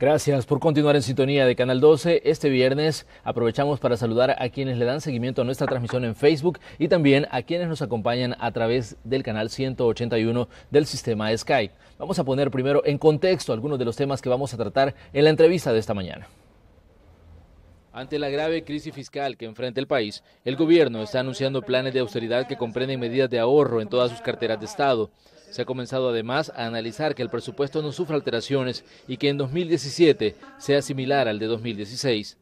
Gracias por continuar en sintonía de Canal 12. Este viernes aprovechamos para saludar a quienes le dan seguimiento a nuestra transmisión en Facebook y también a quienes nos acompañan a través del canal 181 del sistema Sky. Vamos a poner primero en contexto algunos de los temas que vamos a tratar en la entrevista de esta mañana. Ante la grave crisis fiscal que enfrenta el país, el gobierno está anunciando planes de austeridad que comprenden medidas de ahorro en todas sus carteras de Estado. Se ha comenzado además a analizar que el presupuesto no sufra alteraciones y que en 2017 sea similar al de 2016.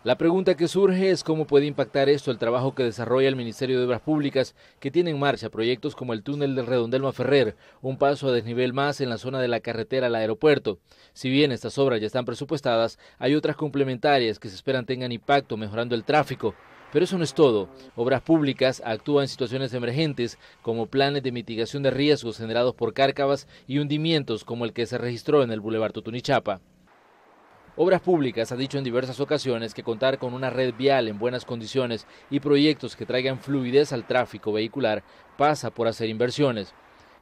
La pregunta que surge es cómo puede impactar esto el trabajo que desarrolla el Ministerio de Obras Públicas, que tiene en marcha proyectos como el túnel del Redondelma a Ferrer, un paso a desnivel más en la zona de la carretera al aeropuerto. Si bien estas obras ya están presupuestadas, hay otras complementarias que se esperan tengan impacto mejorando el tráfico. Pero eso no es todo. Obras Públicas actúa en situaciones emergentes, como planes de mitigación de riesgos generados por cárcavas y hundimientos como el que se registró en el Boulevard Tutunichapa. Obras Públicas ha dicho en diversas ocasiones que contar con una red vial en buenas condiciones y proyectos que traigan fluidez al tráfico vehicular pasa por hacer inversiones.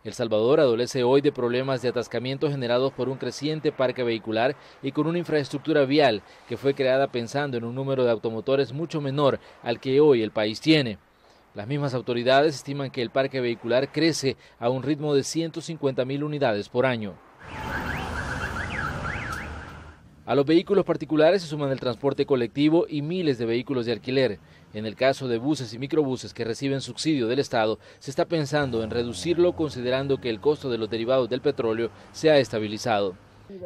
El Salvador adolece hoy de problemas de atascamiento generados por un creciente parque vehicular y con una infraestructura vial que fue creada pensando en un número de automotores mucho menor al que hoy el país tiene. Las mismas autoridades estiman que el parque vehicular crece a un ritmo de 150.000 unidades por año. A los vehículos particulares se suman el transporte colectivo y miles de vehículos de alquiler. En el caso de buses y microbuses que reciben subsidio del Estado, se está pensando en reducirlo considerando que el costo de los derivados del petróleo se ha estabilizado.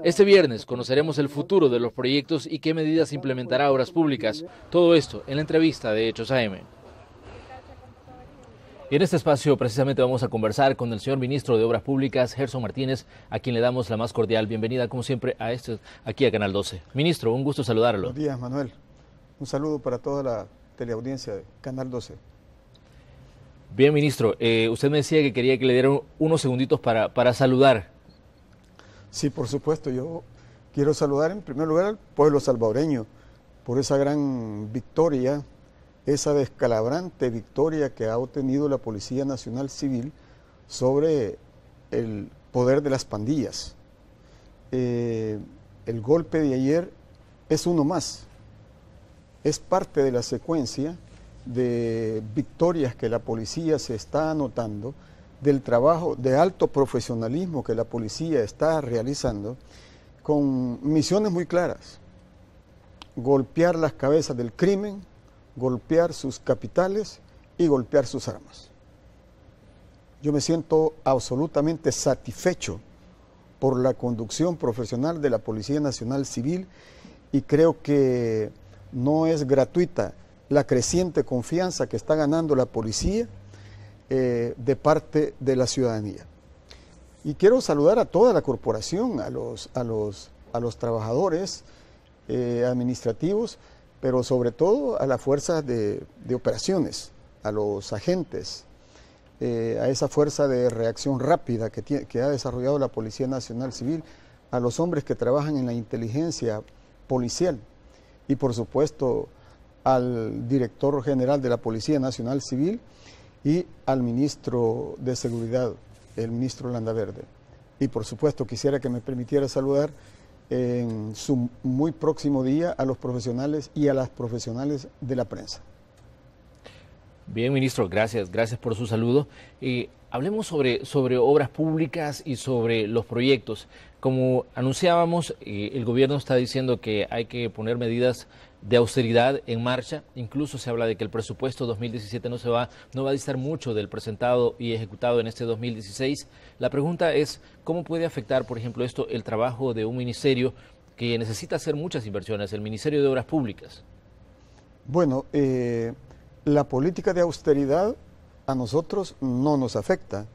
Este viernes conoceremos el futuro de los proyectos y qué medidas implementará Obras Públicas. Todo esto en la entrevista de Hechos AM. Y en este espacio precisamente vamos a conversar con el señor ministro de Obras Públicas, Gerson Martínez, a quien le damos la más cordial bienvenida, como siempre, aquí a Canal 12. Ministro, un gusto saludarlo. Buenos días, Manuel. Un saludo para toda la teleaudiencia de Canal 12. Bien, ministro, usted me decía que quería que le dieran unos segunditos para saludar. Sí, por supuesto. Yo quiero saludar en primer lugar al pueblo salvadoreño por esa gran victoria, esa descalabrante victoria que ha obtenido la Policía Nacional Civil sobre el poder de las pandillas. El golpe de ayer es uno más, es parte de la secuencia de victorias que la policía se está anotando, del trabajo de alto profesionalismo que la policía está realizando, con misiones muy claras: golpear las cabezas del crimen, golpear sus capitales y golpear sus armas. Yo me siento absolutamente satisfecho por la conducción profesional de la Policía Nacional Civil y creo que no es gratuita la creciente confianza que está ganando la policía de parte de la ciudadanía. Y quiero saludar a toda la corporación, a los trabajadores administrativos, pero sobre todo a las fuerzas de operaciones, a los agentes, a esa fuerza de reacción rápida que ha desarrollado la Policía Nacional Civil, a los hombres que trabajan en la inteligencia policial y por supuesto al director general de la Policía Nacional Civil y al ministro de Seguridad, el ministro Landaverde. Y por supuesto quisiera que me permitiera saludar en su muy próximo día a los profesionales y a las profesionales de la prensa. Bien, ministro, gracias por su saludo. Hablemos sobre obras públicas y sobre los proyectos. Como anunciábamos, el gobierno está diciendo que hay que poner medidas de austeridad en marcha. Incluso se habla de que el presupuesto 2017 no va a distar mucho del presentado y ejecutado en este 2016. La pregunta es, ¿cómo puede afectar, por ejemplo, esto el trabajo de un ministerio que necesita hacer muchas inversiones, el Ministerio de Obras Públicas? Bueno, la política de austeridad a nosotros no nos afecta,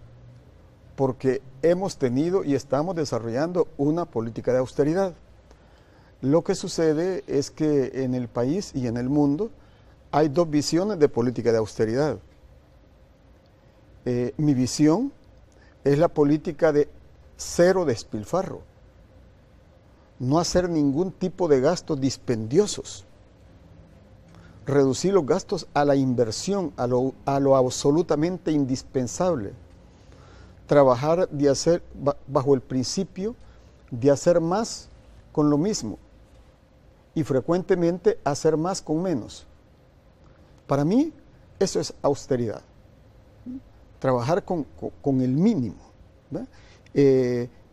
porque hemos tenido y estamos desarrollando una política de austeridad. Lo que sucede es que en el país y en el mundo hay dos visiones de política de austeridad. Mi visión es la política de cero despilfarro, no hacer ningún tipo de gastos dispendiosos, reducir los gastos a la inversión, a lo absolutamente indispensable, trabajar bajo el principio de hacer más con lo mismo y frecuentemente hacer más con menos. Para mí eso es austeridad, trabajar con el mínimo,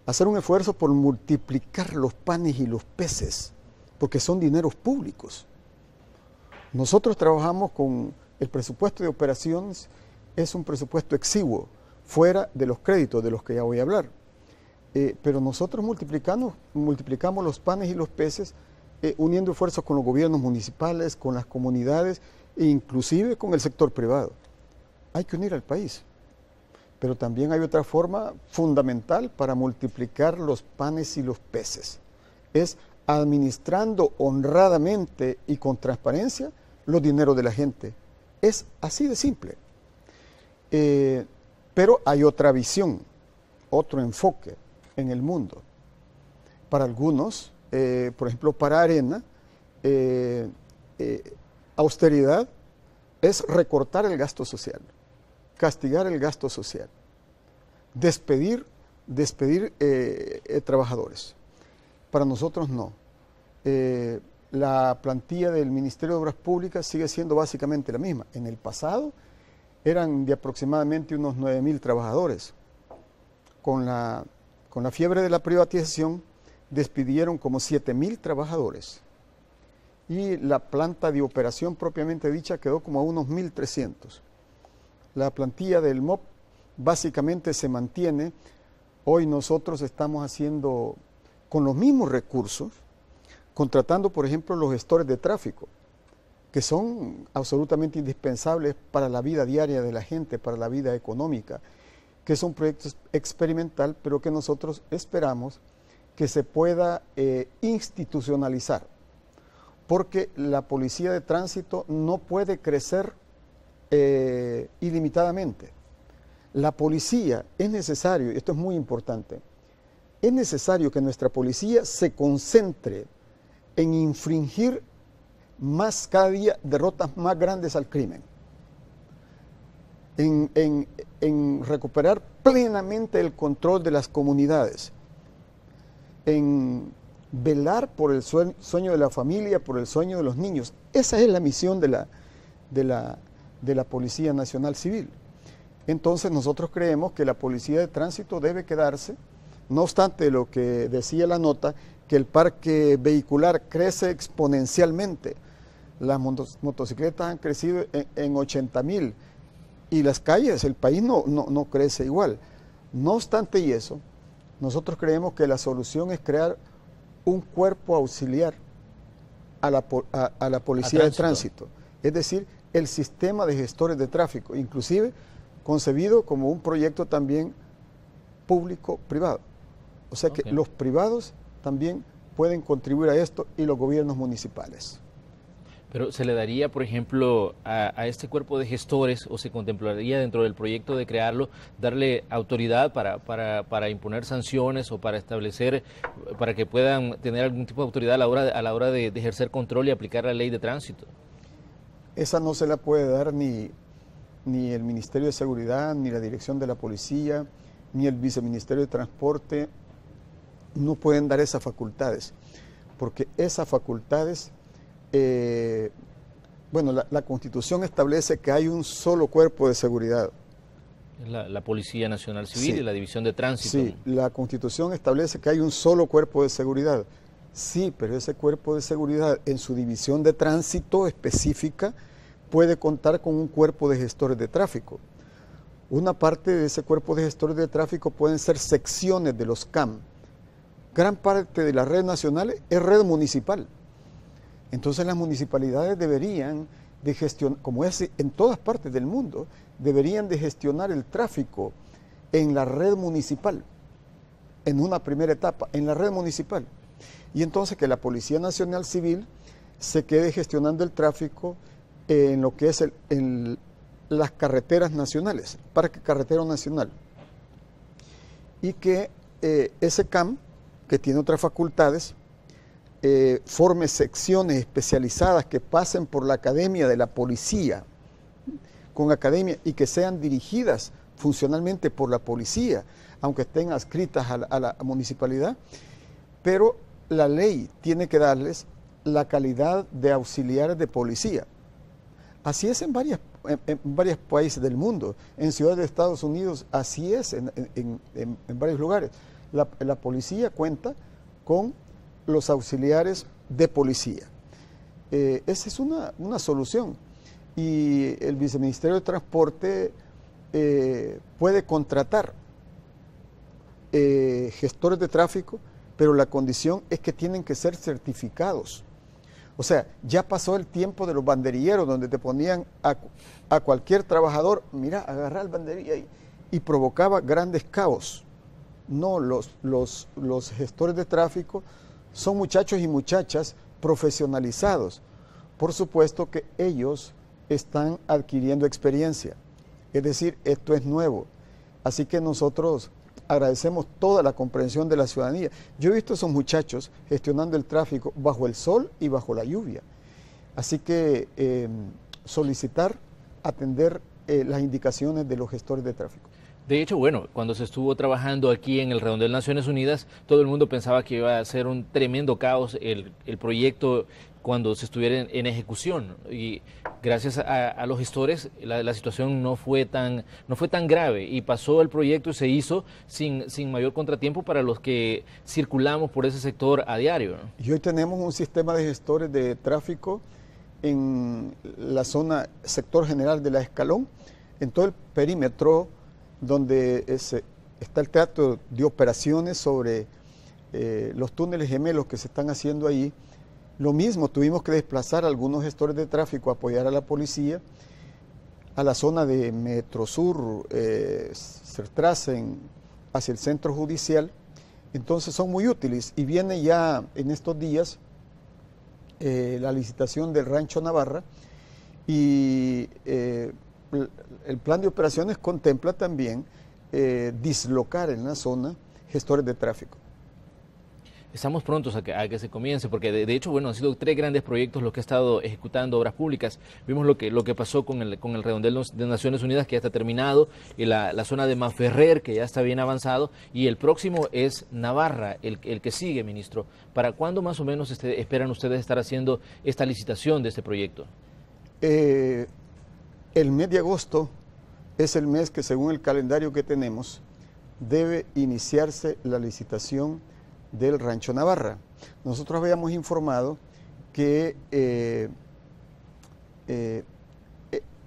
hacer un esfuerzo por multiplicar los panes y los peces, porque son dineros públicos. Nosotros trabajamos con el presupuesto de operaciones, es un presupuesto exiguo, fuera de los créditos de los que ya voy a hablar. Pero nosotros multiplicamos los panes y los peces uniendo esfuerzos con los gobiernos municipales, con las comunidades e inclusive con el sector privado. Hay que unir al país. Pero también hay otra forma fundamental para multiplicar los panes y los peces. Es administrando honradamente y con transparencia los dineros de la gente. Es así de simple. Pero hay otra visión, otro enfoque en el mundo. Para algunos, por ejemplo, para Arena, austeridad es recortar el gasto social, castigar el gasto social, despedir trabajadores. Para nosotros no. La plantilla del Ministerio de Obras Públicas sigue siendo básicamente la misma. En el pasado eran de aproximadamente unos 9.000 trabajadores. Con la fiebre de la privatización despidieron como 7.000 trabajadores. Y la planta de operación propiamente dicha quedó como a unos 1.300. La plantilla del MOP básicamente se mantiene. Hoy nosotros estamos haciendo con los mismos recursos, contratando, por ejemplo, los gestores de tráfico, que son absolutamente indispensables para la vida diaria de la gente, para la vida económica, que es un proyecto experimental, pero que nosotros esperamos que se pueda institucionalizar, porque la policía de tránsito no puede crecer ilimitadamente. La policía es necesario, y esto es muy importante, es necesario que nuestra policía se concentre en infringir cada día derrotas más grandes al crimen, en recuperar plenamente el control de las comunidades, en velar por el sueño de la familia, por el sueño de los niños. Esa es la misión de la Policía Nacional Civil. Entonces nosotros creemos que la policía de tránsito debe quedarse, no obstante lo que decía la nota, que el parque vehicular crece exponencialmente. Las motocicletas han crecido en 80.000 y las calles, el país no crece igual. No obstante y eso, nosotros creemos que la solución es crear un cuerpo auxiliar a la policía de tránsito, es decir, el sistema de gestores de tráfico, inclusive concebido como un proyecto también público-privado. O sea que los privados también pueden contribuir a esto y los gobiernos municipales. Pero ¿se le daría, por ejemplo, a este cuerpo de gestores, o se contemplaría dentro del proyecto de crearlo, darle autoridad para imponer sanciones o para establecer, para que puedan tener algún tipo de autoridad a la hora de ejercer control y aplicar la ley de tránsito? Esa no se la puede dar ni el Ministerio de Seguridad, ni la Dirección de la Policía, ni el Viceministerio de Transporte. No pueden dar esas facultades, porque esas facultades, la Constitución establece que hay un solo cuerpo de seguridad. La Policía Nacional Civil, sí, y la División de Tránsito. Sí, la Constitución establece que hay un solo cuerpo de seguridad. Sí, pero ese cuerpo de seguridad en su división de tránsito específica puede contar con un cuerpo de gestores de tráfico. Una parte de ese cuerpo de gestores de tráfico pueden ser secciones de los CAM. Gran parte de la red nacional es red municipal. Entonces las municipalidades deberían de gestionar, como es en todas partes del mundo, deberían de gestionar el tráfico en la red municipal, en una primera etapa, en la red municipal. Y entonces que la Policía Nacional Civil se quede gestionando el tráfico en lo que es las carreteras nacionales, Parque Carretero Nacional. Y que ese CAM, que tiene otras facultades, forme secciones especializadas que pasen por la academia de la policía, con academia, y que sean dirigidas funcionalmente por la policía, aunque estén adscritas a la municipalidad, pero la ley tiene que darles la calidad de auxiliares de policía. Así es en varios países del mundo, en ciudades de Estados Unidos, así es en varios lugares. La policía cuenta con los auxiliares de policía. Esa es una solución. Y el Viceministerio de Transporte puede contratar gestores de tráfico, pero la condición es que tienen que ser certificados. O sea, ya pasó el tiempo de los banderilleros, donde te ponían a cualquier trabajador, mira, agarrar el banderilla y provocaba grandes caos. No, los gestores de tráfico son muchachos y muchachas profesionalizados. Por supuesto que ellos están adquiriendo experiencia. Es decir, esto es nuevo. Así que nosotros agradecemos toda la comprensión de la ciudadanía. Yo he visto a esos muchachos gestionando el tráfico bajo el sol y bajo la lluvia. Así que solicitar, atender las indicaciones de los gestores de tráfico. De hecho, bueno, cuando se estuvo trabajando aquí en el Redondel Naciones Unidas, todo el mundo pensaba que iba a ser un tremendo caos el proyecto cuando se estuviera en ejecución. Y gracias a los gestores, la situación no fue tan grave y pasó el proyecto y se hizo sin mayor contratiempo para los que circulamos por ese sector a diario, ¿no? Y hoy tenemos un sistema de gestores de tráfico en la zona, sector general de La Escalón, en todo el perímetro donde está el teatro de operaciones sobre los túneles gemelos que se están haciendo ahí. Lo mismo, tuvimos que desplazar a algunos gestores de tráfico a apoyar a la policía, a la zona de Metrosur, Sertrasen, hacia el centro judicial. Entonces son muy útiles y viene ya en estos días la licitación del Rancho Navarra y el plan de operaciones contempla también dislocar en la zona gestores de tráfico. Estamos prontos a que se comience, porque de hecho, bueno, han sido 3 grandes proyectos los que ha estado ejecutando Obras Públicas. Vimos lo que pasó con el Redondel de Naciones Unidas, que ya está terminado, y la zona de Manferrer, que ya está bien avanzado, y el próximo es Navarra, el que sigue, ministro. ¿Para cuándo más o menos esperan ustedes estar haciendo esta licitación de este proyecto? El mes de agosto es el mes que, según el calendario que tenemos, debe iniciarse la licitación del Rancho Navarra. Nosotros habíamos informado que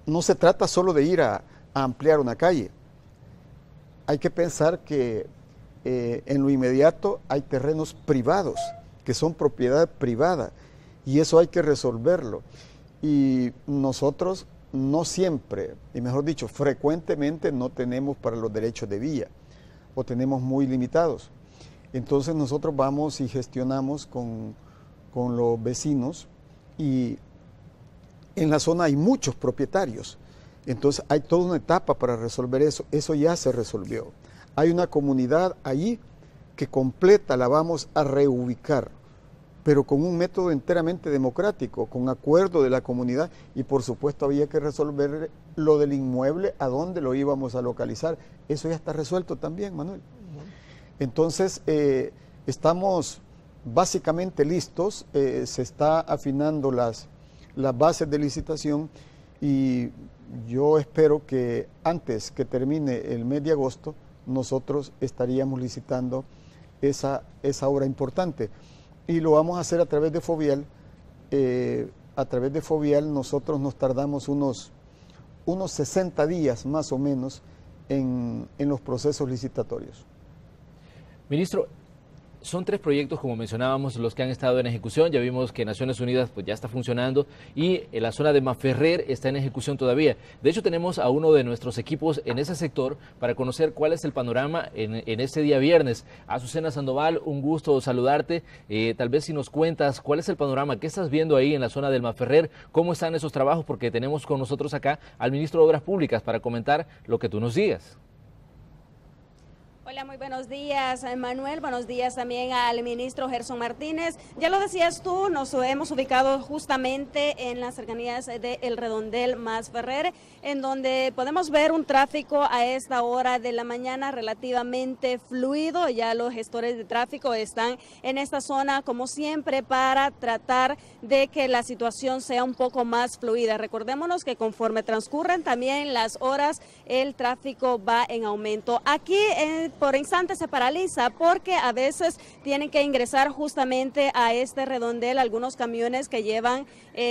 no se trata solo de ir a ampliar una calle. Hay que pensar que en lo inmediato hay terrenos privados que son propiedad privada y eso hay que resolverlo. Y nosotros no siempre, y mejor dicho, frecuentemente no tenemos para los derechos de vía o tenemos muy limitados. Entonces nosotros vamos y gestionamos con los vecinos y en la zona hay muchos propietarios. Entonces hay toda una etapa para resolver eso. Eso ya se resolvió. Hay una comunidad allí que completa la vamos a reubicar, pero con un método enteramente democrático, con acuerdo de la comunidad y por supuesto había que resolver lo del inmueble, a dónde lo íbamos a localizar. Eso ya está resuelto también, Manuel. Entonces, estamos básicamente listos, se está afinando las bases de licitación y yo espero que antes que termine el mes de agosto nosotros estaríamos licitando esa obra importante y lo vamos a hacer a través de Fovial. A través de Fovial nosotros nos tardamos unos 60 días más o menos en los procesos licitatorios. Ministro, son 3 proyectos, como mencionábamos, los que han estado en ejecución. Ya vimos que Naciones Unidas pues, ya está funcionando y en la zona de Manferrer está en ejecución todavía. De hecho, tenemos a uno de nuestros equipos en ese sector para conocer cuál es el panorama en este día viernes. Azucena Sandoval, un gusto saludarte. Tal vez si nos cuentas cuál es el panorama, qué estás viendo ahí en la zona del Manferrer, cómo están esos trabajos, porque tenemos con nosotros acá al ministro de Obras Públicas para comentar lo que tú nos digas. Hola, muy buenos días, Manuel. Buenos días también al ministro Gerson Martínez. Ya lo decías tú, nos hemos ubicado justamente en las cercanías de El Redondel Masferrer, en donde podemos ver un tráfico a esta hora de la mañana relativamente fluido. Ya los gestores de tráfico están en esta zona, como siempre, para tratar de que la situación sea un poco más fluida. Recordémonos que conforme transcurren también las horas, el tráfico va en aumento. Aquí por instantes se paraliza porque a veces tienen que ingresar justamente a este redondel algunos camiones que llevan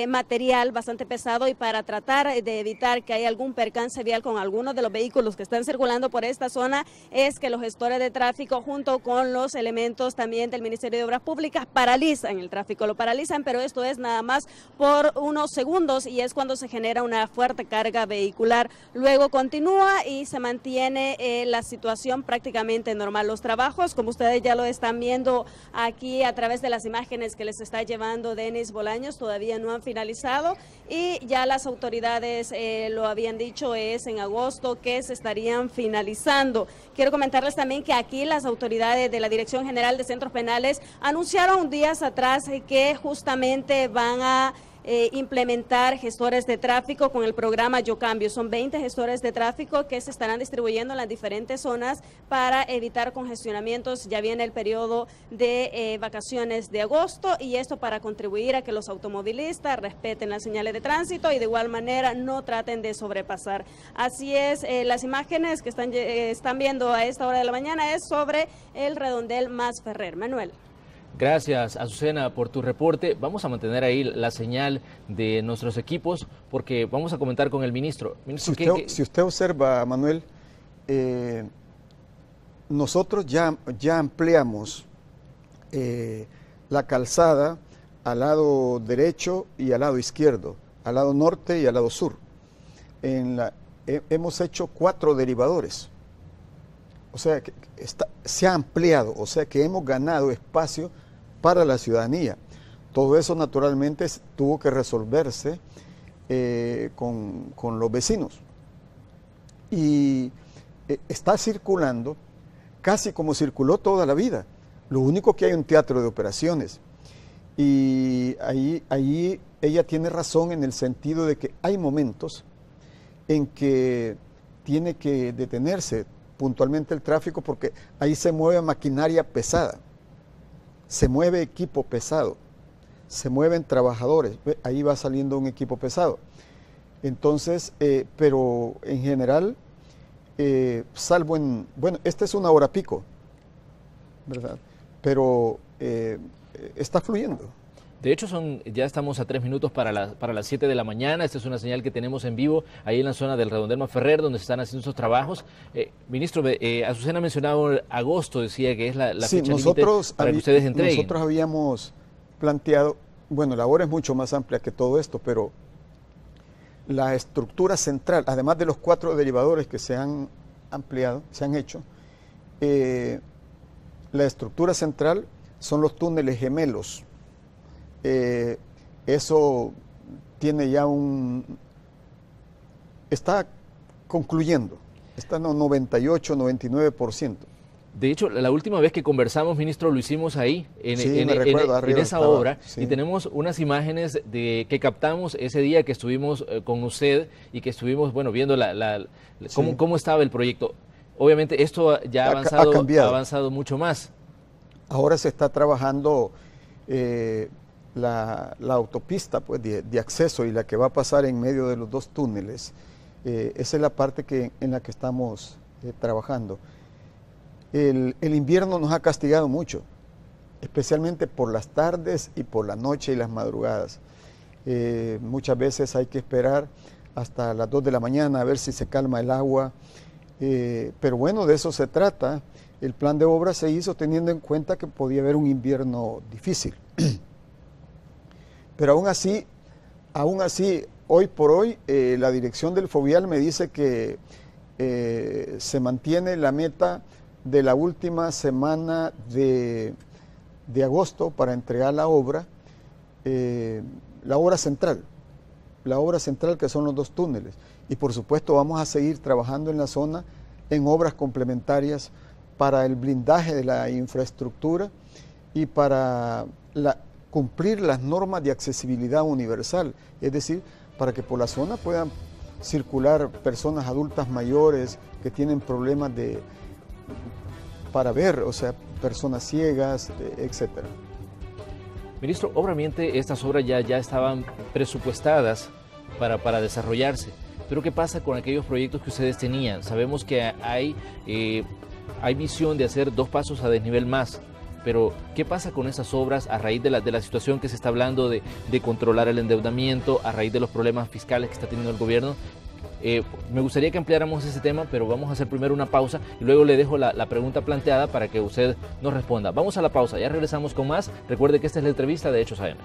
material bastante pesado, y para tratar de evitar que haya algún percance vial con algunos de los vehículos que están circulando por esta zona, es que los gestores de tráfico junto con los elementos también del Ministerio de Obras Públicas paralizan el tráfico. Lo paralizan, pero esto es nada más por unos segundos y es cuando se genera una fuerte carga vehicular. Luego continúa y se mantiene la situación prácticamente normal. Los trabajos, como ustedes ya lo están viendo aquí a través de las imágenes que les está llevando Denis Bolaños, todavía no han finalizado, y ya las autoridades lo habían dicho, es en agosto que se estarían finalizando. Quiero comentarles también que aquí las autoridades de la Dirección General de Centros Penales anunciaron días atrás que justamente van a implementar gestores de tráfico con el programa Yo Cambio. Son 20 gestores de tráfico que se estarán distribuyendo en las diferentes zonas para evitar congestionamientos. Ya viene el periodo de vacaciones de agosto, y esto para contribuir a que los automovilistas respeten las señales de tránsito y de igual manera no traten de sobrepasar. Así es, las imágenes que están viendo a esta hora de la mañana es sobre el Redondel Masferrer. Manuel. Gracias, Azucena, por tu reporte. Vamos a mantener ahí la señal de nuestros equipos porque vamos a comentar con el ministro. Si usted observa, Manuel, nosotros ya ampliamos la calzada al lado derecho y al lado izquierdo, al lado norte y al lado sur. Hemos hecho 4 derivadores. O sea, que se ha ampliado, o sea que hemos ganado espacio para la ciudadanía. Todo eso naturalmente tuvo que resolverse con los vecinos. Y está circulando casi como circuló toda la vida. Lo único que hay un teatro de operaciones. Y ahí ella tiene razón en el sentido de que hay momentos en que tiene que detenerse puntualmente el tráfico, porque ahí se mueve maquinaria pesada, se mueve equipo pesado, se mueven trabajadores, ahí va saliendo un equipo pesado. Entonces, pero en general, salvo bueno, esta es una hora pico, ¿verdad? Pero está fluyendo. De hecho, ya estamos a 3 minutos para las 7 de la mañana. Esta es una señal que tenemos en vivo ahí en la zona del Redondel Masferrer, donde se están haciendo esos trabajos. Ministro, Azucena mencionaba agosto, decía que es la fecha límite para que ustedes entreguen. Nosotros habíamos planteado, bueno, la hora es mucho más amplia que todo esto, pero la estructura central, además de los 4 derivadores que se han ampliado, se han hecho, la estructura central son los túneles gemelos. Eso tiene ya está concluyendo, está en 98, 99%. De hecho, la última vez que conversamos, ministro, lo hicimos ahí, en esa obra, sí. Y tenemos unas imágenes que captamos ese día que estuvimos con usted y que estuvimos, bueno, viendo cómo estaba el proyecto. Obviamente esto ya ha avanzado mucho más. Ahora se está trabajando la autopista, pues, de acceso, y la que va a pasar en medio de los 2 túneles. Esa es la parte en la que estamos trabajando. El invierno nos ha castigado mucho, especialmente por las tardes y por la noche y las madrugadas. Muchas veces hay que esperar hasta las 2 de la mañana a ver si se calma el agua, pero bueno, de eso se trata. El plan de obra se hizo teniendo en cuenta que podía haber un invierno difícil. Pero aún así, hoy por hoy, la dirección del Fovial me dice que se mantiene la meta de la última semana de agosto para entregar la obra central, que son los 2 túneles. Y por supuesto vamos a seguir trabajando en la zona en obras complementarias para el blindaje de la infraestructura y para cumplir las normas de accesibilidad universal, es decir, para que por la zona puedan circular personas adultas mayores que tienen problemas para ver, o sea, personas ciegas, etcétera. Ministro, obviamente estas obras ya estaban presupuestadas para desarrollarse, pero ¿qué pasa con aquellos proyectos que ustedes tenían? Sabemos que hay visión de hacer 2 pasos a desnivel más, pero ¿qué pasa con esas obras a raíz de la situación que se está hablando de controlar el endeudamiento, a raíz de los problemas fiscales que está teniendo el gobierno? Me gustaría que ampliáramos ese tema, pero vamos a hacer primero una pausa y luego le dejo la pregunta planteada para que usted nos responda. Vamos a la pausa, ya regresamos con más. Recuerde que esta es la entrevista de Hechos AM.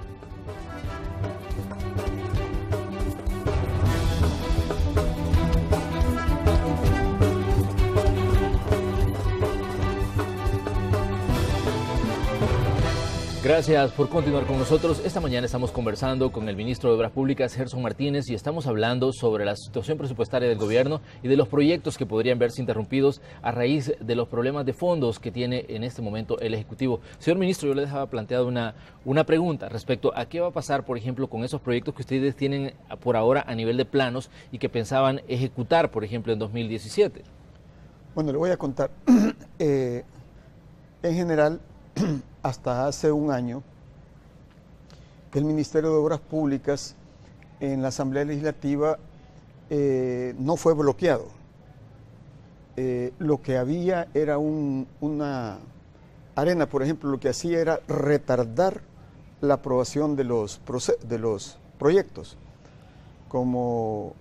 Gracias por continuar con nosotros. Esta mañana estamos conversando con el ministro de Obras Públicas, Gerson Martínez, y estamos hablando sobre la situación presupuestaria del gobierno y de los proyectos que podrían verse interrumpidos a raíz de los problemas de fondos que tiene en este momento el Ejecutivo. Señor ministro, yo le dejaba planteado una pregunta respecto a qué va a pasar, por ejemplo, con esos proyectos que ustedes tienen por ahora a nivel de planos y que pensaban ejecutar, por ejemplo, en 2017. Bueno, le voy a contar. En general, hasta hace un año, el Ministerio de Obras Públicas en la Asamblea Legislativa no fue bloqueado. Lo que había era una Arena, por ejemplo, lo que hacía era retardar la aprobación de los proyectos. Como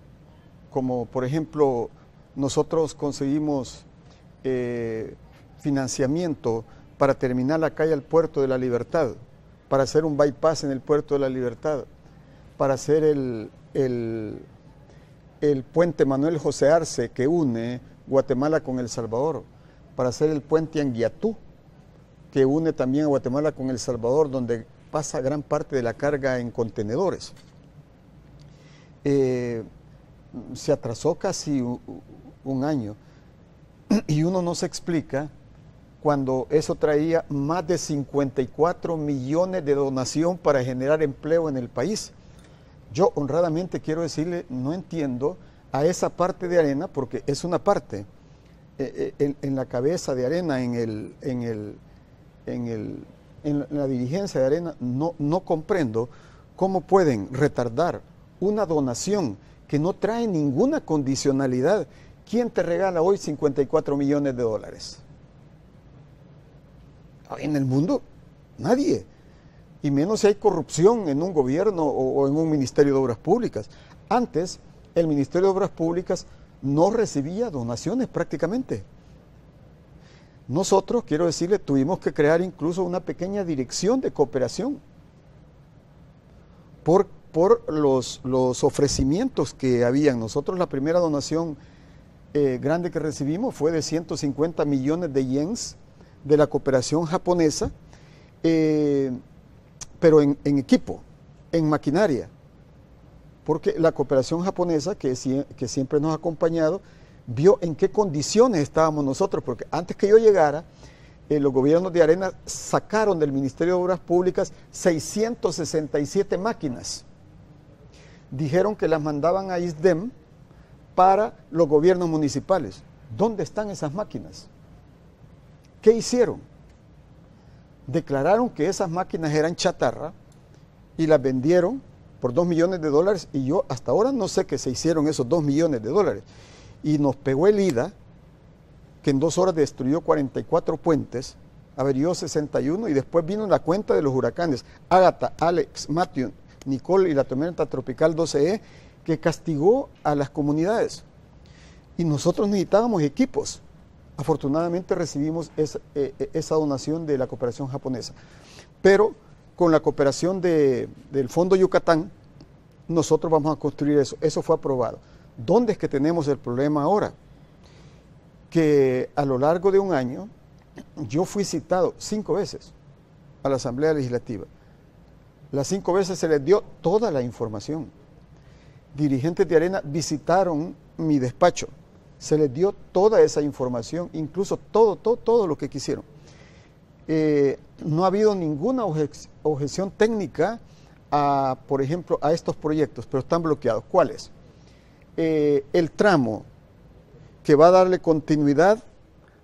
por ejemplo, nosotros conseguimos financiamiento para terminar la calle al Puerto de la Libertad, para hacer un bypass en el Puerto de la Libertad, para hacer el puente Manuel José Arce que une Guatemala con El Salvador, para hacer el puente Anguiatú que une también a Guatemala con El Salvador, donde pasa gran parte de la carga en contenedores. Se atrasó casi un año y uno no se explica cuando eso traía más de 54 millones de donación para generar empleo en el país. Yo honradamente quiero decirle, no entiendo a esa parte de Arena, porque es una parte, en la cabeza de Arena, en la dirigencia de Arena, no comprendo cómo pueden retardar una donación que no trae ninguna condicionalidad. ¿Quién te regala hoy 54 millones de dólares? En el mundo, nadie. Y menos si hay corrupción en un gobierno o en un Ministerio de Obras Públicas. Antes, el Ministerio de Obras Públicas no recibía donaciones prácticamente. Nosotros, quiero decirle, tuvimos que crear incluso una pequeña dirección de cooperación por los ofrecimientos que habían. Nosotros la primera donación grande que recibimos fue de 150 millones de yens de la cooperación japonesa, pero en equipo, en maquinaria, porque la cooperación japonesa, que siempre nos ha acompañado, vio en qué condiciones estábamos nosotros, porque antes que yo llegara, los gobiernos de Arena sacaron del Ministerio de Obras Públicas 667 máquinas. Dijeron que las mandaban a ISDEM para los gobiernos municipales. ¿Dónde están esas máquinas? ¿Qué hicieron? Declararon que esas máquinas eran chatarra y las vendieron por 2 millones de dólares, y yo hasta ahora no sé qué se hicieron esos 2 millones de dólares. Y nos pegó el IDA, que en 2 horas destruyó 44 puentes, averió 61, y después vino la cuenta de los huracanes Ágata, Alex, Matthew, Nicole y la tormenta tropical 12E, que castigó a las comunidades. Y nosotros necesitábamos equipos. Afortunadamente recibimos esa donación de la cooperación japonesa. Pero con la cooperación del Fondo Yucatán, nosotros vamos a construir eso. Eso fue aprobado. ¿Dónde es que tenemos el problema ahora? Que a lo largo de un año, yo fui citado 5 veces a la Asamblea Legislativa. Las 5 veces se les dio toda la información. Dirigentes de Arena visitaron mi despacho. se les dio toda esa información, incluso todo lo que quisieron. No ha habido ninguna objeción técnica, por ejemplo, a estos proyectos, pero están bloqueados. ¿Cuáles? El tramo que va a darle continuidad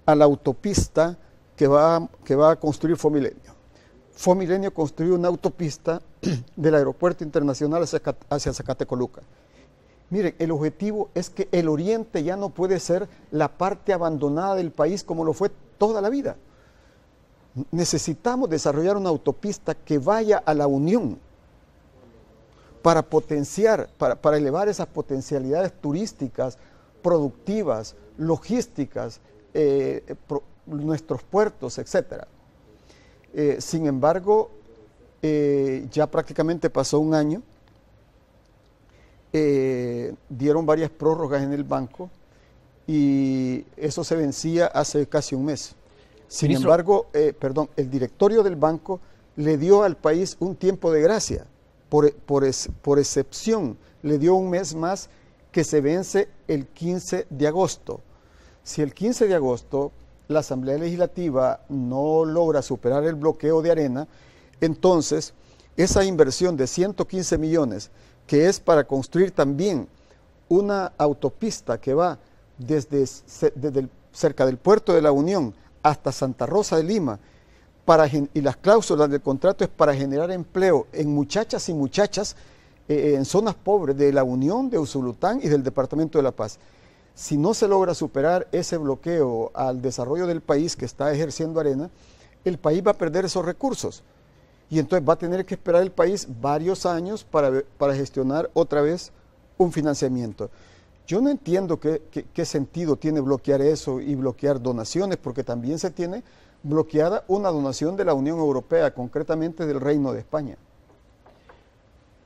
a la autopista que va a construir Fomilenio. Fomilenio construyó una autopista del aeropuerto internacional hacia Zacatecoluca. Miren, el objetivo es que el oriente ya no puede ser la parte abandonada del país como lo fue toda la vida. Necesitamos desarrollar una autopista que vaya a la unión para potenciar, para elevar esas potencialidades turísticas, productivas, logísticas, nuestros puertos, etc. Sin embargo, ya prácticamente pasó un año, dieron varias prórrogas en el banco y eso se vencía hace casi un mes. Sin embargo, el directorio del banco le dio al país un tiempo de gracia, por excepción, le dio un mes más que se vence el 15 de agosto. Si el 15 de agosto la Asamblea Legislativa no logra superar el bloqueo de Arena, entonces esa inversión de 115 millones, que es para construir también una autopista que va desde cerca del puerto de la Unión hasta Santa Rosa de Lima, y las cláusulas del contrato es para generar empleo en muchachas y muchachas en zonas pobres de la Unión, de Usulután y del Departamento de La Paz. Si no se logra superar ese bloqueo al desarrollo del país que está ejerciendo Arena, el país va a perder esos recursos. Y entonces va a tener que esperar el país varios años para gestionar otra vez un financiamiento. Yo no entiendo qué sentido tiene bloquear eso y bloquear donaciones, porque también se tiene bloqueada una donación de la Unión Europea, concretamente del Reino de España.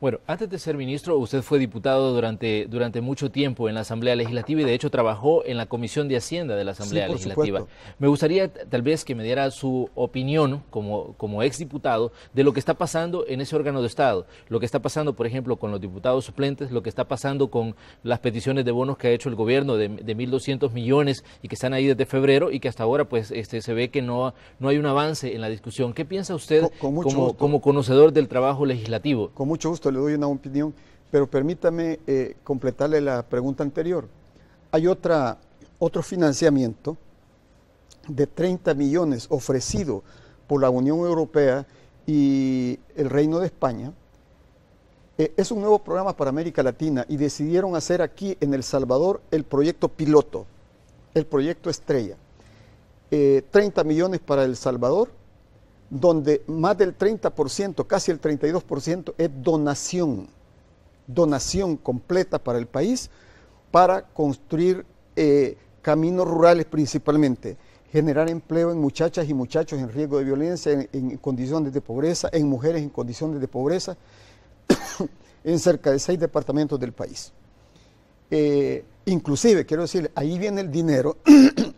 Bueno, antes de ser ministro, usted fue diputado durante mucho tiempo en la Asamblea Legislativa y de hecho trabajó en la Comisión de Hacienda de la Asamblea Legislativa. Supuesto. Me gustaría tal vez que me diera su opinión como exdiputado de lo que está pasando en ese órgano de Estado, lo que está pasando, por ejemplo, con los diputados suplentes, lo que está pasando con las peticiones de bonos que ha hecho el gobierno de 1.200 millones y que están ahí desde febrero y que hasta ahora pues se ve que no hay un avance en la discusión. ¿Qué piensa usted como conocedor del trabajo legislativo? Con mucho gusto le doy una opinión, pero permítame completarle la pregunta anterior. Hay otro financiamiento de 30 millones ofrecido por la Unión Europea y el Reino de España. Es un nuevo programa para América Latina y decidieron hacer aquí en El Salvador el proyecto piloto, el proyecto estrella. 30 millones para El Salvador, donde más del 30%, casi el 32% es donación completa para el país, para construir caminos rurales principalmente, generar empleo en muchachas y muchachos en riesgo de violencia, en condiciones de pobreza, en mujeres en condiciones de pobreza, en cerca de 6 departamentos del país. Inclusive, quiero decir, ahí viene el dinero,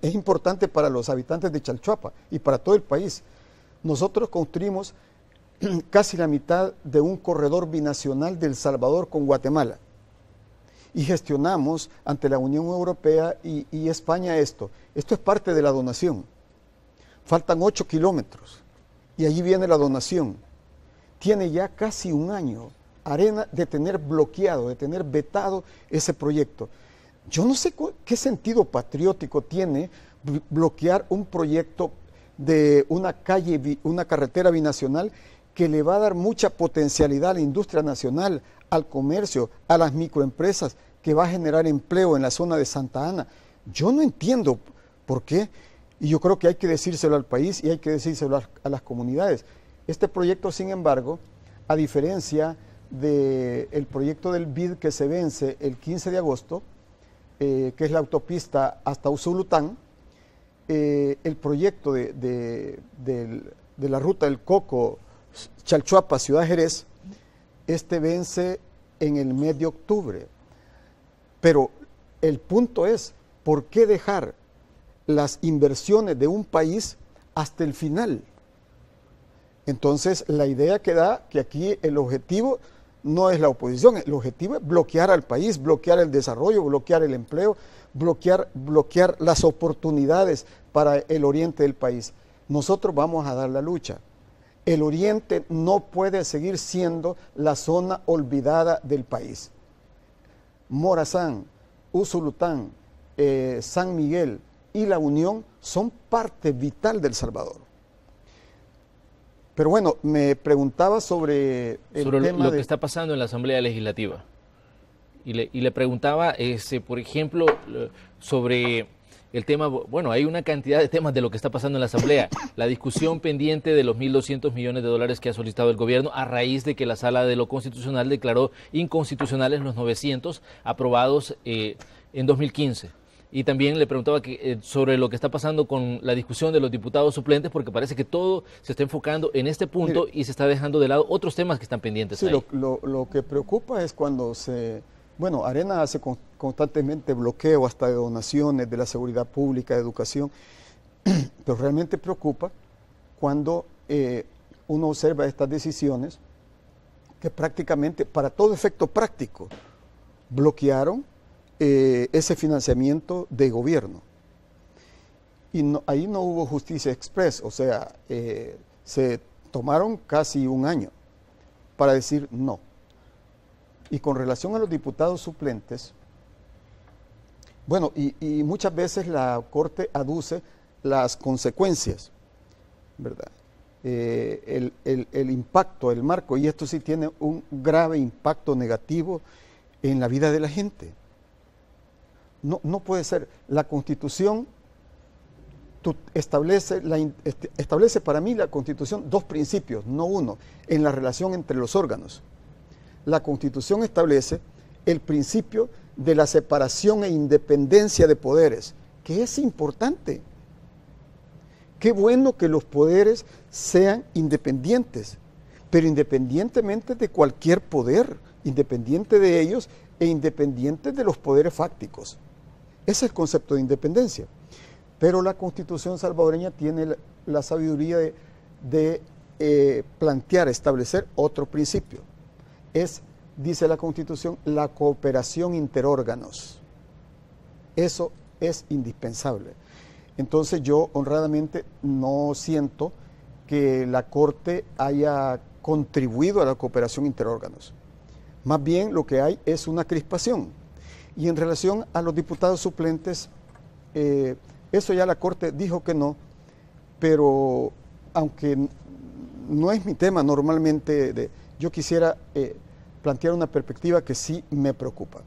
es importante para los habitantes de Chalchuapa y para todo el país. Nosotros construimos casi la mitad de un corredor binacional de El Salvador con Guatemala y gestionamos ante la Unión Europea y España esto. Esto es parte de la donación. Faltan 8 kilómetros y allí viene la donación. Tiene ya casi un año Arena de tener bloqueado, de tener vetado ese proyecto. Yo no sé qué sentido patriótico tiene bloquear un proyecto de una carretera binacional que le va a dar mucha potencialidad a la industria nacional, al comercio, a las microempresas, que va a generar empleo en la zona de Santa Ana. Yo no entiendo por qué, y yo creo que hay que decírselo al país y hay que decírselo a las comunidades. Este proyecto, sin embargo, a diferencia del proyecto del BID que se vence el 15 de agosto, que es la autopista hasta Usulután, el proyecto de la ruta del Coco, Chalchuapa, Ciudad Jerez, este vence en el mes de octubre. Pero el punto es, ¿por qué dejar las inversiones de un país hasta el final? Entonces, la idea que da que aquí el objetivo no es la oposición, el objetivo es bloquear al país, bloquear el desarrollo, bloquear el empleo, bloquear las oportunidades para el oriente del país. Nosotros vamos a dar la lucha. El oriente no puede seguir siendo la zona olvidada del país. Morazán, Usulután, San Miguel y La Unión son parte vital del Salvador. Pero bueno, me preguntaba sobre lo que está pasando en la Asamblea Legislativa. Y le preguntaba, por ejemplo, sobre el tema, bueno, hay una cantidad de temas de lo que está pasando en la Asamblea. La discusión pendiente de los 1.200 millones de dólares que ha solicitado el gobierno a raíz de que la Sala de lo Constitucional declaró inconstitucionales los 900 aprobados en 2015. Y también le preguntaba sobre lo que está pasando con la discusión de los diputados suplentes, porque parece que todo se está enfocando en este punto. Mire, y se está dejando de lado otros temas que están pendientes. Sí, lo que preocupa es cuando Arena hace constantemente bloqueo hasta de donaciones de la seguridad pública, de educación, pero realmente preocupa cuando uno observa estas decisiones que prácticamente, para todo efecto práctico, bloquearon ese financiamiento de gobierno. Y ahí no hubo justicia express, o sea, se tomaron casi un año para decir no. Y con relación a los diputados suplentes, bueno, y muchas veces la Corte aduce las consecuencias, ¿verdad? El impacto, el marco, y esto sí tiene un grave impacto negativo en la vida de la gente. No puede ser. La Constitución establece para mí la Constitución dos principios, no uno, en la relación entre los órganos. La Constitución establece el principio de la separación e independencia de poderes, que es importante. Qué bueno que los poderes sean independientes, pero independientemente de cualquier poder, independiente de ellos e independiente de los poderes fácticos. Ese es el concepto de independencia. Pero la Constitución salvadoreña tiene la sabiduría de plantear, establecer otro principio. Dice la Constitución, la cooperación interórganos. Eso es indispensable. Entonces yo honradamente no siento que la Corte haya contribuido a la cooperación interórganos. Más bien lo que hay es una crispación. Y en relación a los diputados suplentes, eso ya la Corte dijo que no, pero aunque no es mi tema normalmente, yo quisiera plantear una perspectiva que sí me preocupa.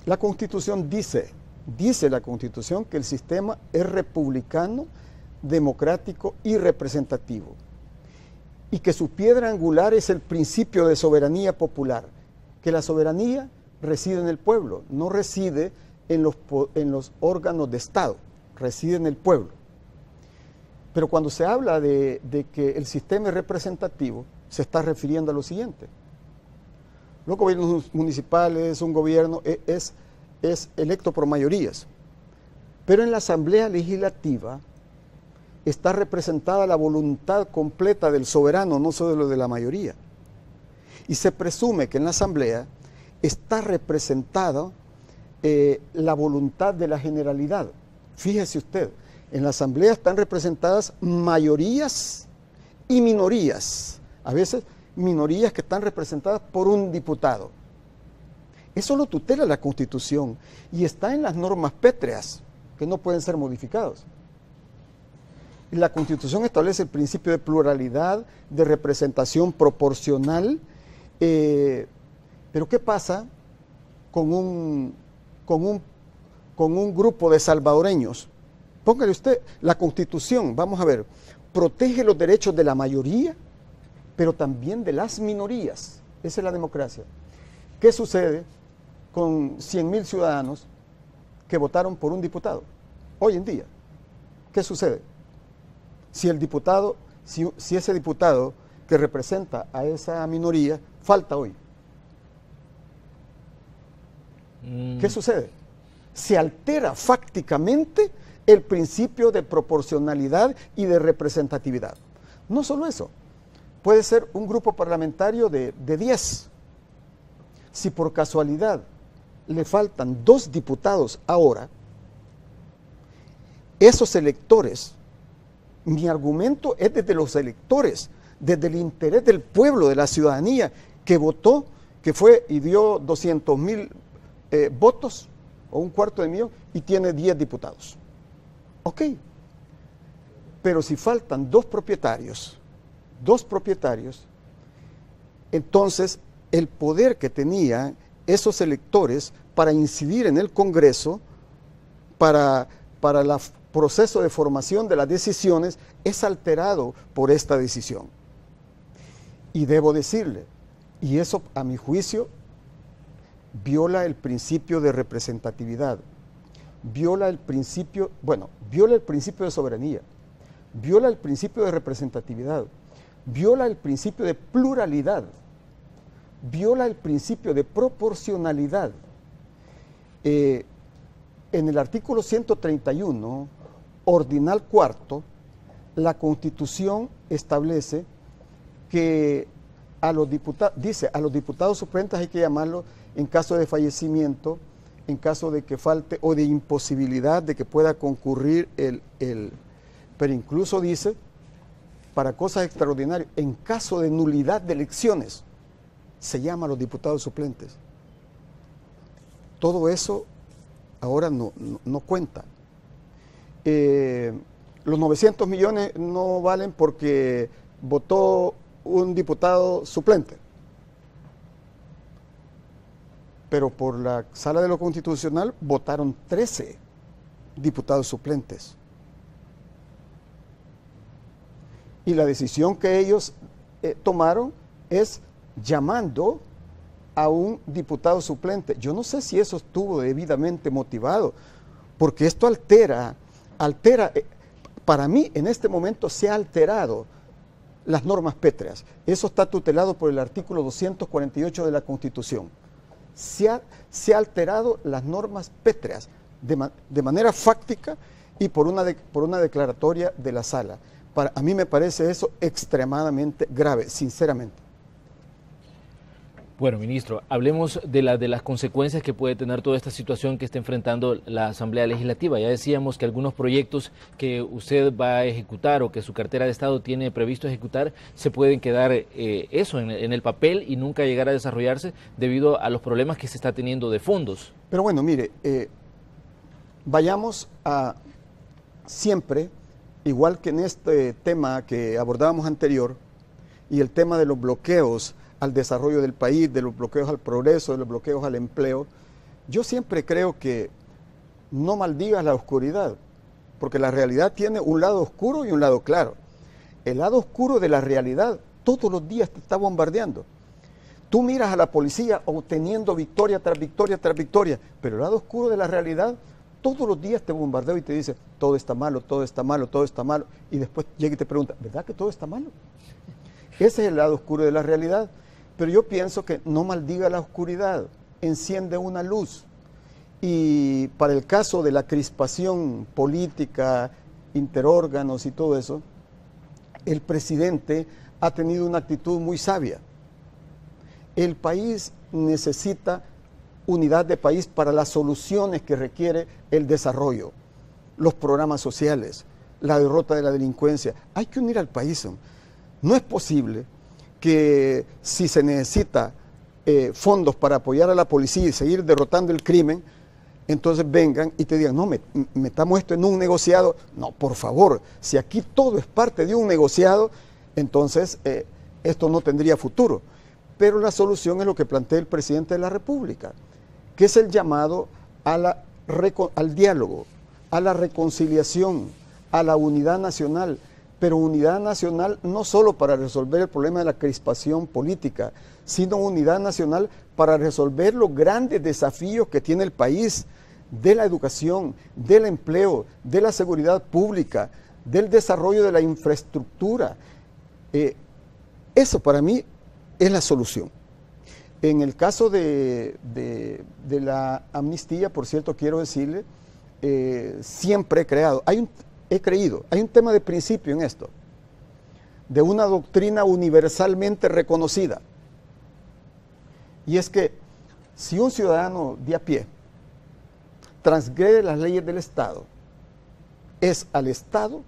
La Constitución dice la Constitución que el sistema es republicano, democrático y representativo, y que su piedra angular es el principio de soberanía popular, que la soberanía reside en el pueblo, no reside en los órganos de Estado, reside en el pueblo. Pero cuando se habla de que el sistema es representativo, se está refiriendo a lo siguiente. Los gobiernos municipales, un gobierno es electo por mayorías, pero en la Asamblea Legislativa está representada la voluntad completa del soberano, no solo de la mayoría. Y se presume que en la Asamblea está representada la voluntad de la generalidad. Fíjese usted, en la Asamblea están representadas mayorías y minorías, a veces minorías que están representadas por un diputado. Eso lo tutela la Constitución y está en las normas pétreas que no pueden ser modificados. La Constitución establece el principio de pluralidad, de representación proporcional, pero ¿qué pasa con un grupo de salvadoreños? Póngale usted, la Constitución, vamos a ver, protege los derechos de la mayoría, pero también de las minorías. Esa es la democracia. ¿Qué sucede con 100.000 ciudadanos que votaron por un diputado? Hoy en día, ¿qué sucede? Si ese diputado que representa a esa minoría falta hoy, ¿qué sucede? Se altera fácticamente el principio de proporcionalidad y de representatividad. No solo eso, puede ser un grupo parlamentario de 10. Si por casualidad le faltan 2 diputados ahora, esos electores, mi argumento es desde los electores, desde el interés del pueblo, de la ciudadanía, que votó, que fue y dio 200,000 votos, o 250,000, y tiene 10 diputados. Ok, pero si faltan 2 propietarios, entonces el poder que tenían esos electores para incidir en el Congreso, para el proceso de formación de las decisiones, es alterado por esta decisión. Y debo decirle, y eso a mi juicio viola el principio de representatividad, viola el principio de soberanía, viola el principio de representatividad, viola el principio de pluralidad, viola el principio de proporcionalidad. En el artículo 131, ordinal cuarto, la Constitución establece que a los diputados suplentes hay que llamarlos en caso de fallecimiento, en caso de que falte o de imposibilidad de que pueda concurrir pero incluso dice, para cosas extraordinarias, en caso de nulidad de elecciones, se llama a los diputados suplentes. Todo eso ahora no cuenta. Los 900 millones no valen porque votó un diputado suplente. Pero por la Sala de lo Constitucional votaron 13 diputados suplentes. Y la decisión que ellos tomaron es llamando a un diputado suplente. Yo no sé si eso estuvo debidamente motivado, porque esto altera, para mí en este momento se ha alterado las normas pétreas. Eso está tutelado por el artículo 248 de la Constitución. Se ha alterado las normas pétreas de manera fáctica y por una declaratoria de la Sala. A mí me parece eso extremadamente grave, sinceramente. Bueno, ministro, hablemos de las consecuencias que puede tener toda esta situación que está enfrentando la Asamblea Legislativa. Ya decíamos que algunos proyectos que usted va a ejecutar o que su cartera de Estado tiene previsto ejecutar se pueden quedar en el papel y nunca llegar a desarrollarse debido a los problemas que se está teniendo de fondos. Pero bueno, mire, vayamos a siempre, igual que en este tema que abordábamos anterior, y el tema de los bloqueos al desarrollo del país, de los bloqueos al progreso, de los bloqueos al empleo, yo siempre creo que no maldigas la oscuridad, porque la realidad tiene un lado oscuro y un lado claro. El lado oscuro de la realidad todos los días te está bombardeando. Tú miras a la policía obteniendo victoria tras victoria tras victoria, pero el lado oscuro de la realidad todos los días te bombardea y te dice, todo está malo, todo está malo, todo está malo, y después llega y te pregunta, ¿verdad que todo está malo? Ese es el lado oscuro de la realidad. Pero yo pienso que no maldiga la oscuridad, enciende una luz. Y para el caso de la crispación política, interórganos y todo eso, el presidente ha tenido una actitud muy sabia. El país necesita unidad de país para las soluciones que requiere el desarrollo, los programas sociales, la derrota de la delincuencia. Hay que unir al país. No es posible que si se necesita fondos para apoyar a la policía y seguir derrotando el crimen, entonces vengan y te digan, no, metamos esto en un negociado. No, por favor, si aquí todo es parte de un negociado, entonces esto no tendría futuro. Pero la solución es lo que plantea el presidente de la República, que es el llamado al diálogo, a la reconciliación, a la unidad nacional, pero unidad nacional no solo para resolver el problema de la crispación política, sino unidad nacional para resolver los grandes desafíos que tiene el país, de la educación, del empleo, de la seguridad pública, del desarrollo de la infraestructura. Eso para mí es la solución. En el caso de la amnistía, por cierto, quiero decirle, siempre he creído, hay un tema de principio en esto, de una doctrina universalmente reconocida, y es que Si un ciudadano de a pie transgrede las leyes del Estado, es al Estado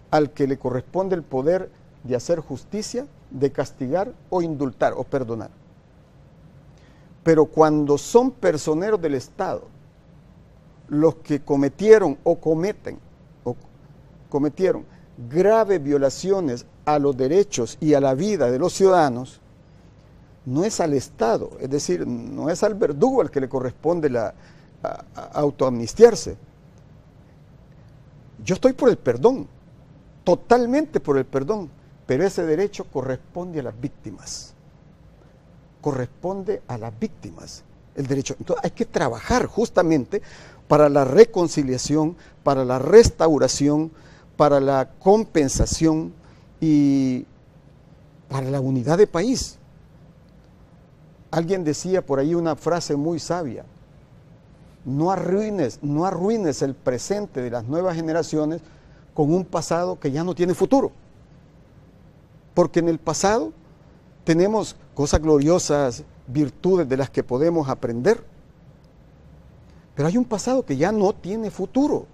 al que le corresponde el poder de hacer justicia, de castigar o indultar o perdonar. Pero cuando son personeros del Estado los que cometieron o cometieron graves violaciones a los derechos y a la vida de los ciudadanos, no es al Estado, es decir, no es al verdugo al que le corresponde autoamnistiarse. Yo estoy por el perdón, totalmente por el perdón, pero ese derecho corresponde a las víctimas. Corresponde a las víctimas el derecho. Entonces hay que trabajar justamente para la reconciliación, para la restauración, para la compensación y para la unidad de país. Alguien decía por ahí una frase muy sabia: no arruines el presente de las nuevas generaciones con un pasado que ya no tiene futuro. Porque en el pasado tenemos cosas gloriosas, virtudes de las que podemos aprender, pero hay un pasado que ya no tiene futuro.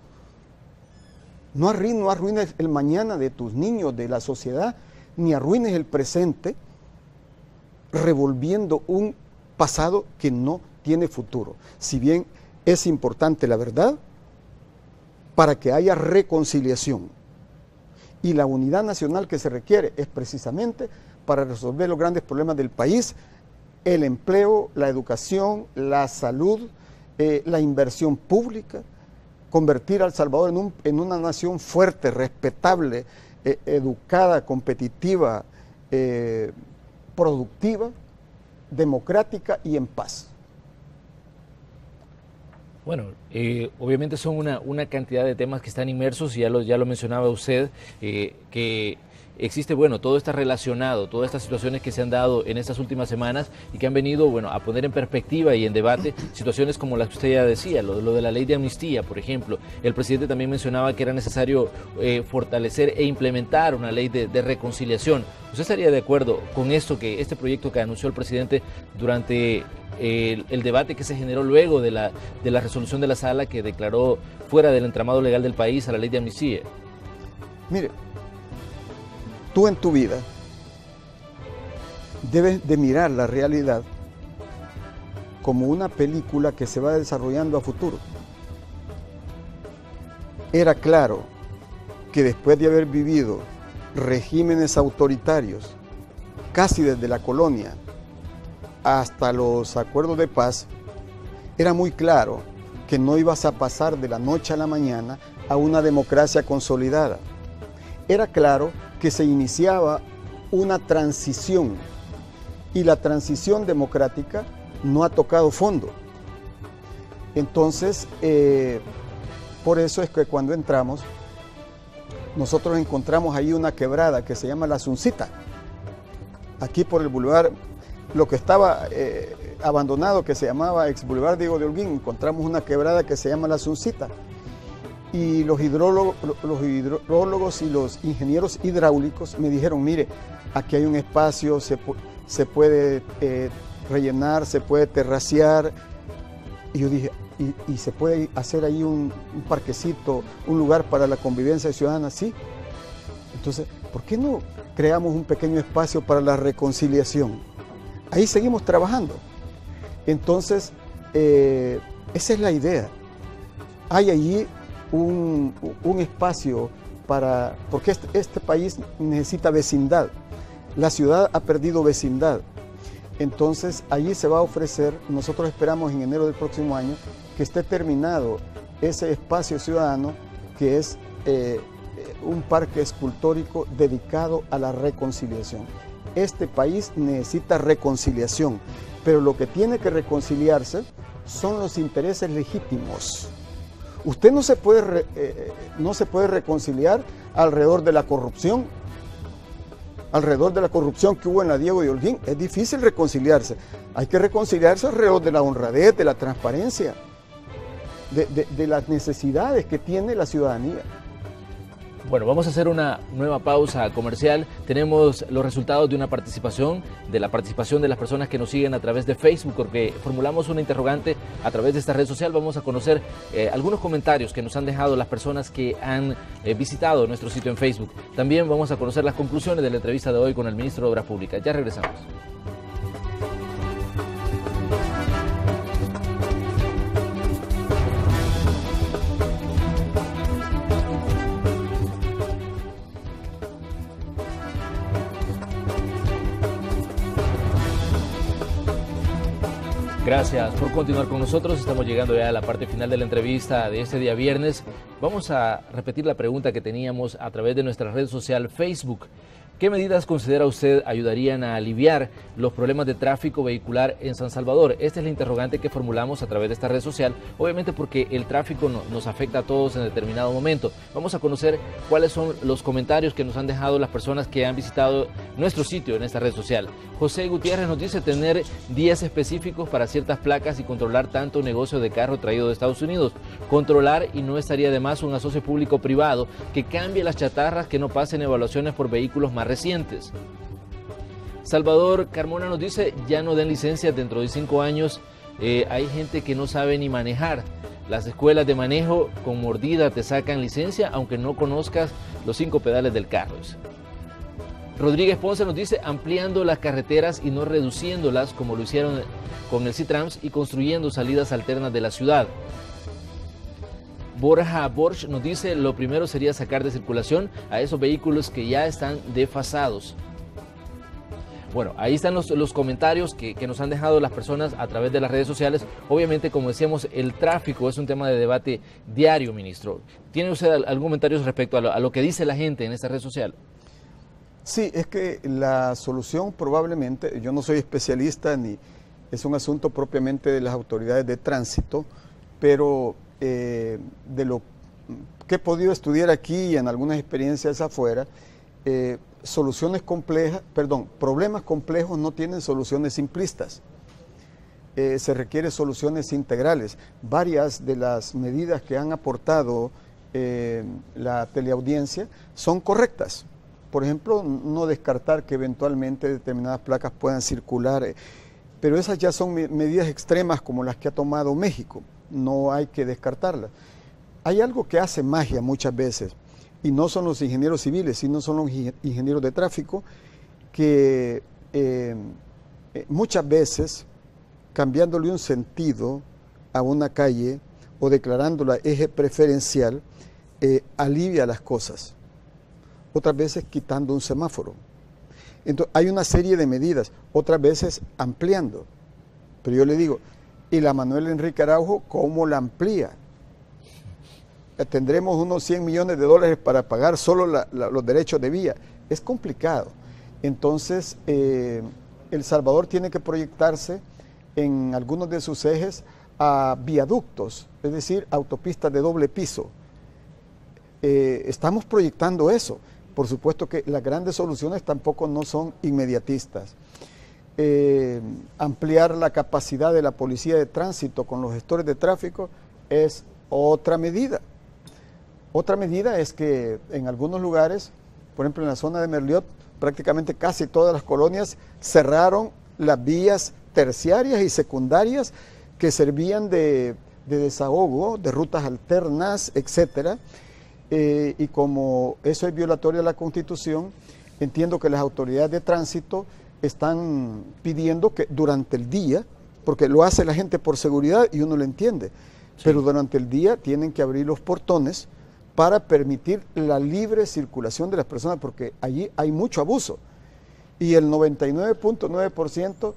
No arruines el mañana de tus niños, de la sociedad, ni arruines el presente revolviendo un pasado que no tiene futuro. Si bien es importante la verdad para que haya reconciliación, y la unidad nacional que se requiere es precisamente para resolver los grandes problemas del país: el empleo, la educación, la salud, la inversión pública, convertir a El Salvador en una nación fuerte, respetable, educada, competitiva, productiva, democrática y en paz. Bueno, obviamente son una cantidad de temas que están inmersos, y ya lo mencionaba usted, que existe, bueno, todo está relacionado, todas estas situaciones que se han dado en estas últimas semanas y que han venido, bueno, a poner en perspectiva y en debate situaciones como las que usted ya decía, lo de la ley de amnistía, por ejemplo. El presidente también mencionaba que era necesario fortalecer e implementar una ley de reconciliación. ¿Usted estaría de acuerdo con esto, que este proyecto que anunció el presidente durante el debate que se generó luego de la resolución de la sala que declaró fuera del entramado legal del país a la ley de amnistía? Mire, tú en tu vida debes de mirar la realidad como una película que se va desarrollando a futuro. Era claro que después de haber vivido regímenes autoritarios casi desde la colonia hasta los acuerdos de paz, era muy claro que no ibas a pasar de la noche a la mañana a una democracia consolidada. Era claro que se iniciaba una transición, y la transición democrática no ha tocado fondo. Entonces, por eso es que cuando entramos, nosotros encontramos ahí una quebrada que se llama La Asuncita. Aquí por el bulevar, lo que estaba abandonado, que se llamaba ex Boulevard Diego de Holguín, encontramos una quebrada que se llama La Asuncita. Y los hidrólogos y los ingenieros hidráulicos me dijeron: mire, aquí hay un espacio, se puede rellenar, se puede terracear. Y yo dije, ¿y se puede hacer ahí un parquecito, un lugar para la convivencia ciudadana? Sí. Entonces, ¿por qué no creamos un pequeño espacio para la reconciliación? Ahí seguimos trabajando. Entonces, esa es la idea. Hay allí un espacio porque este país necesita vecindad. La ciudad ha perdido vecindad. Entonces, allí se va a ofrecer, nosotros esperamos en enero del próximo año, que esté terminado ese espacio ciudadano, que es un parque escultórico dedicado a la reconciliación. Este país necesita reconciliación, pero lo que tiene que reconciliarse son los intereses legítimos. Usted no se puede reconciliar alrededor de la corrupción. Alrededor de la corrupción que hubo en la Diego de Holguín, es difícil reconciliarse. Hay que reconciliarse alrededor de la honradez, de la transparencia, de las necesidades que tiene la ciudadanía. Bueno, vamos a hacer una nueva pausa comercial. Tenemos los resultados de la participación de las personas que nos siguen a través de Facebook, porque formulamos una interrogante a través de esta red social. Vamos a conocer algunos comentarios que nos han dejado las personas que han visitado nuestro sitio en Facebook. También vamos a conocer las conclusiones de la entrevista de hoy con el ministro de Obras Públicas. Ya regresamos. Gracias por continuar con nosotros. Estamos llegando ya a la parte final de la entrevista de este día viernes. Vamos a repetir la pregunta que teníamos a través de nuestra red social Facebook. ¿Qué medidas considera usted ayudarían a aliviar los problemas de tráfico vehicular en San Salvador? Esta es la interrogante que formulamos a través de esta red social, obviamente porque el tráfico nos afecta a todos en determinado momento. Vamos a conocer cuáles son los comentarios que nos han dejado las personas que han visitado nuestro sitio en esta red social. José Gutiérrez nos dice tener días específicos para ciertas placas y controlar tanto negocio de carro traído de Estados Unidos. Controlar, y no estaría de más, un asocio público-privado que cambie las chatarras, que no pasen evaluaciones por vehículos más recientes. Salvador Carmona nos dice, ya no den licencias dentro de 5 años, hay gente que no sabe ni manejar. Las escuelas de manejo con mordida te sacan licencia aunque no conozcas los 5 pedales del carro. Rodríguez Ponce nos dice, ampliando las carreteras y no reduciéndolas como lo hicieron con el C-Trans y construyendo salidas alternas de la ciudad. Borja Borch nos dice, lo primero sería sacar de circulación a esos vehículos que ya están desfasados. Bueno, ahí están los comentarios que nos han dejado las personas a través de las redes sociales. Obviamente, como decíamos, el tráfico es un tema de debate diario, ministro. ¿Tiene usted algún comentario respecto a lo que dice la gente en esta red social? Sí, es que la solución probablemente, yo no soy especialista ni es un asunto propiamente de las autoridades de tránsito, pero de lo que he podido estudiar aquí y en algunas experiencias afuera, problemas complejos no tienen soluciones simplistas. Se requieren soluciones integrales. Varias de las medidas que han aportado la teleaudiencia son correctas. Por ejemplo, no descartar que eventualmente determinadas placas puedan circular, pero esas ya son medidas extremas como las que ha tomado México. No hay que descartarlas. Hay algo que hace magia muchas veces, y no son los ingenieros civiles, sino son los ingenieros de tráfico, que muchas veces, cambiándole un sentido a una calle o declarándola eje preferencial, alivia las cosas. Otras veces quitando un semáforo. Entonces, hay una serie de medidas, otras veces ampliando. Pero yo le digo, ¿y la Manuel Enrique Araujo cómo la amplía? Tendremos unos 100 millones de dólares para pagar solo los derechos de vía. Es complicado. Entonces, El Salvador tiene que proyectarse en algunos de sus ejes a viaductos, es decir, autopistas de doble piso. Estamos proyectando eso. Por supuesto que las grandes soluciones tampoco no son inmediatistas. Ampliar la capacidad de la policía de tránsito con los gestores de tráfico es otra medida. Otra medida es que en algunos lugares, por ejemplo en la zona de Merliot, prácticamente casi todas las colonias cerraron las vías terciarias y secundarias que servían de desahogo, de rutas alternas, etcétera. Y como eso es violatorio de la Constitución, entiendo que las autoridades de tránsito están pidiendo que durante el día, porque lo hace la gente por seguridad y uno lo entiende, sí, pero durante el día tienen que abrir los portones para permitir la libre circulación de las personas, porque allí hay mucho abuso. Y el 99.9%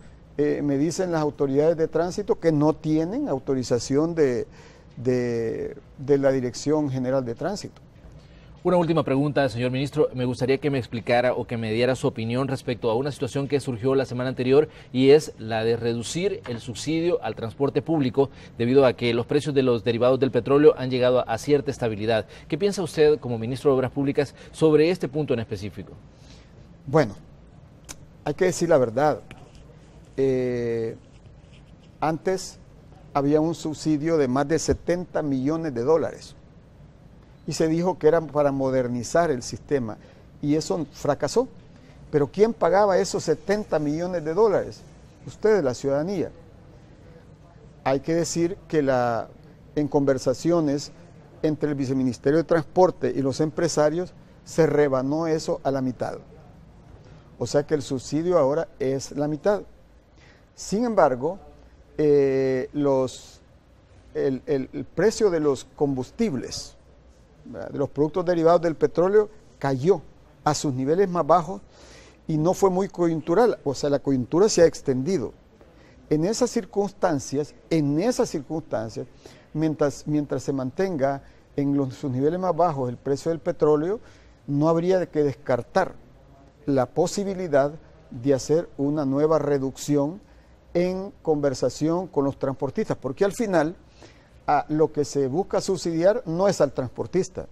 me dicen las autoridades de tránsito que no tienen autorización de la Dirección General de Tránsito. Una última pregunta, señor ministro. Me gustaría que me explicara o que me diera su opinión respecto a una situación que surgió la semana anterior, y es la de reducir el subsidio al transporte público debido a que los precios de los derivados del petróleo han llegado a cierta estabilidad. ¿Qué piensa usted como ministro de Obras Públicas sobre este punto en específico? Bueno, hay que decir la verdad. Antes había un subsidio de más de 70 millones de dólares. y se dijo que era para modernizar el sistema, y eso fracasó. Pero ¿quién pagaba esos 70 millones de dólares? Ustedes, la ciudadanía. Hay que decir que en conversaciones entre el Viceministerio de Transporte y los empresarios se rebanó eso a la mitad. O sea que el subsidio ahora es la mitad. Sin embargo, el precio de los combustibles, ¿verdad?, de los productos derivados del petróleo, cayó a sus niveles más bajos y no fue muy coyuntural, o sea, la coyuntura se ha extendido. En esas circunstancias, mientras se mantenga en sus niveles más bajos el precio del petróleo, no habría que descartar la posibilidad de hacer una nueva reducción en conversación con los transportistas, porque al final lo que se busca subsidiar no es al transportista,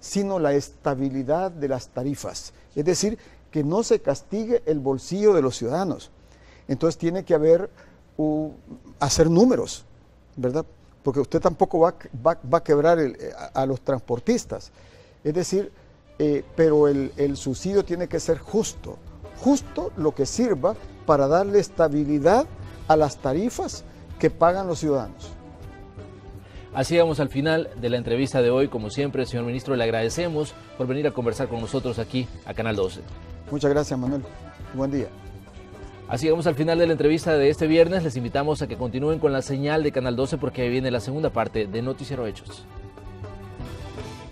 sino la estabilidad de las tarifas, es decir, que no se castigue el bolsillo de los ciudadanos. Entonces tiene que hacer números, ¿verdad? Porque usted tampoco va a quebrar a los transportistas. Es decir, pero el subsidio tiene que ser justo lo que sirva para darle estabilidad a las tarifas que pagan los ciudadanos. Así llegamos al final de la entrevista de hoy. Como siempre, señor ministro, le agradecemos por venir a conversar con nosotros aquí a Canal 12. Muchas gracias, Manuel. Buen día. Así llegamos al final de la entrevista de este viernes. Les invitamos a que continúen con la señal de Canal 12 porque ahí viene la segunda parte de Noticiero Hechos.